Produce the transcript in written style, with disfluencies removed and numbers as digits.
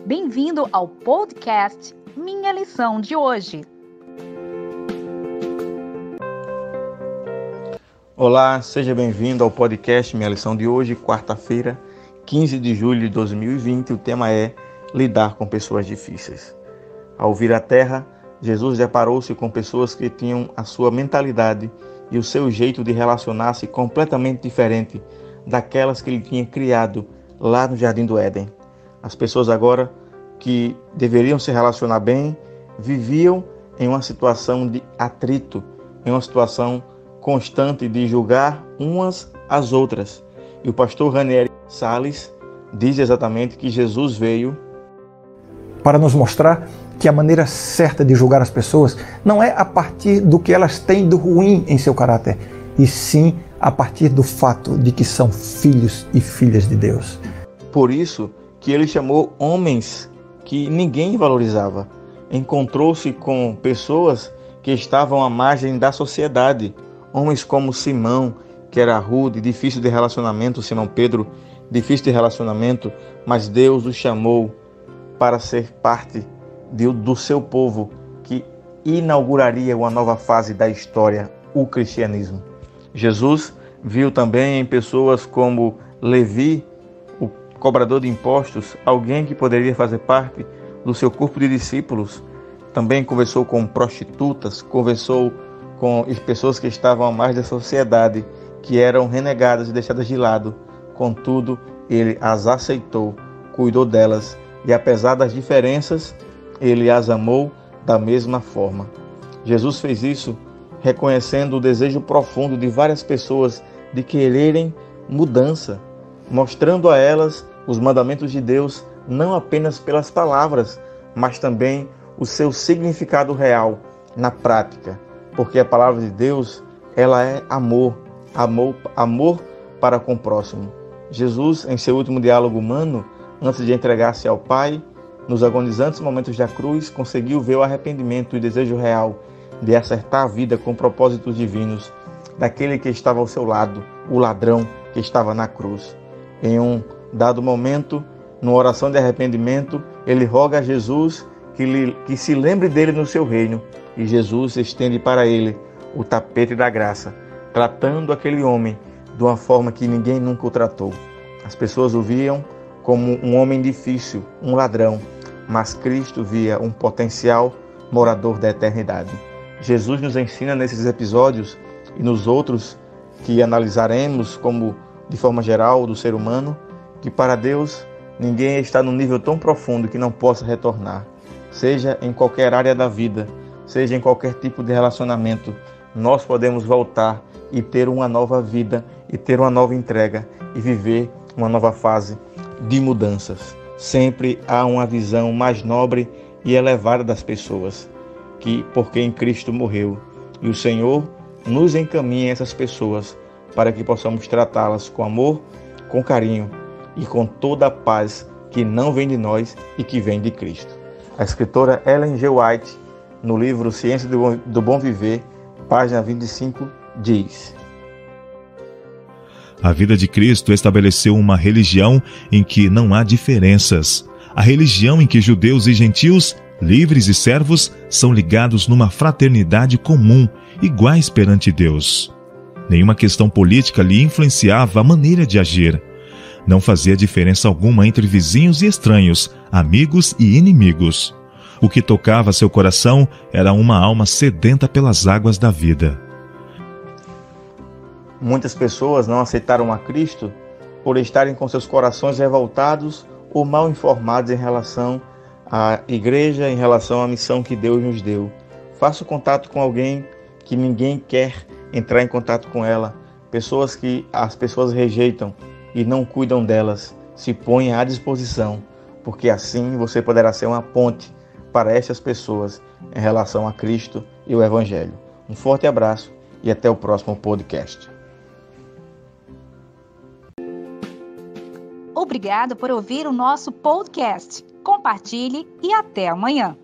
Bem-vindo ao podcast Minha Lição de Hoje. Olá, seja bem-vindo ao podcast Minha Lição de Hoje, quarta-feira, 15 de julho de 2020. O tema é lidar com pessoas difíceis. Ao vir à Terra, Jesus deparou-se com pessoas que tinham a sua mentalidade e o seu jeito de relacionar-se completamente diferente daquelas que ele tinha criado lá no Jardim do Éden. As pessoas agora que deveriam se relacionar bem, viviam em uma situação de atrito, em uma situação constante de julgar umas às outras. E o pastor Ranieri Salles diz exatamente que Jesus veio para nos mostrar que a maneira certa de julgar as pessoas não é a partir do que elas têm de ruim em seu caráter, e sim a partir do fato de que são filhos e filhas de Deus. Por isso que ele chamou homens que ninguém valorizava. Encontrou-se com pessoas que estavam à margem da sociedade. Homens como Simão, que era rude, difícil de relacionamento, Simão Pedro, difícil de relacionamento, mas Deus o chamou para ser parte do seu povo, que inauguraria uma nova fase da história, o cristianismo. Jesus viu também em pessoas como Levi, o cobrador de impostos, alguém que poderia fazer parte do seu corpo de discípulos. Também conversou com prostitutas, conversou com pessoas que estavam à margem da sociedade, que eram renegadas e deixadas de lado. Contudo, ele as aceitou, cuidou delas e, apesar das diferenças, ele as amou da mesma forma. Jesus fez isso reconhecendo o desejo profundo de várias pessoas de quererem mudança, mostrando a elas os mandamentos de Deus não apenas pelas palavras, mas também o seu significado real na prática. Porque a palavra de Deus, ela é amor para com o próximo. Jesus, em seu último diálogo humano, antes de entregar-se ao Pai, nos agonizantes momentos da cruz, conseguiu ver o arrependimento e o desejo real de acertar a vida com propósitos divinos daquele que estava ao seu lado, o ladrão que estava na cruz. Em um dado momento, numa oração de arrependimento, ele roga a Jesus que se lembre dele no seu reino, e Jesus estende para ele o tapete da graça, tratando aquele homem de uma forma que ninguém nunca o tratou. As pessoas o viam como um homem difícil, um ladrão, mas Cristo via um potencial morador da eternidade. Jesus nos ensina nesses episódios e nos outros que analisaremos como de forma geral do ser humano, que para Deus ninguém está num nível tão profundo que não possa retornar. Seja em qualquer área da vida, seja em qualquer tipo de relacionamento, nós podemos voltar e ter uma nova vida e ter uma nova entrega e viver uma nova fase de mudanças. Sempre há uma visão mais nobre e elevada das pessoas, que por quem Cristo morreu. E o Senhor nos encaminha essas pessoas para que possamos tratá-las com amor, com carinho e com toda a paz que não vem de nós e que vem de Cristo. A escritora Ellen G. White, no livro Ciência do Bom Viver, página 25, diz: A vida de Cristo estabeleceu uma religião em que não há diferenças. A religião em que judeus e gentios, livres e servos, são ligados numa fraternidade comum, iguais perante Deus. Nenhuma questão política lhe influenciava a maneira de agir. Não fazia diferença alguma entre vizinhos e estranhos, amigos e inimigos. O que tocava seu coração era uma alma sedenta pelas águas da vida. Muitas pessoas não aceitaram a Cristo por estarem com seus corações revoltados ou mal informados em relação à igreja, em relação à missão que Deus nos deu. Faça contato com alguém que ninguém quer entrar em contato com ela. Pessoas que as pessoas rejeitam e não cuidam delas. Se ponha à disposição, porque assim você poderá ser uma ponte para essas pessoas em relação a Cristo e o Evangelho. Um forte abraço e até o próximo podcast. Obrigado por ouvir o nosso podcast. Compartilhe e até amanhã.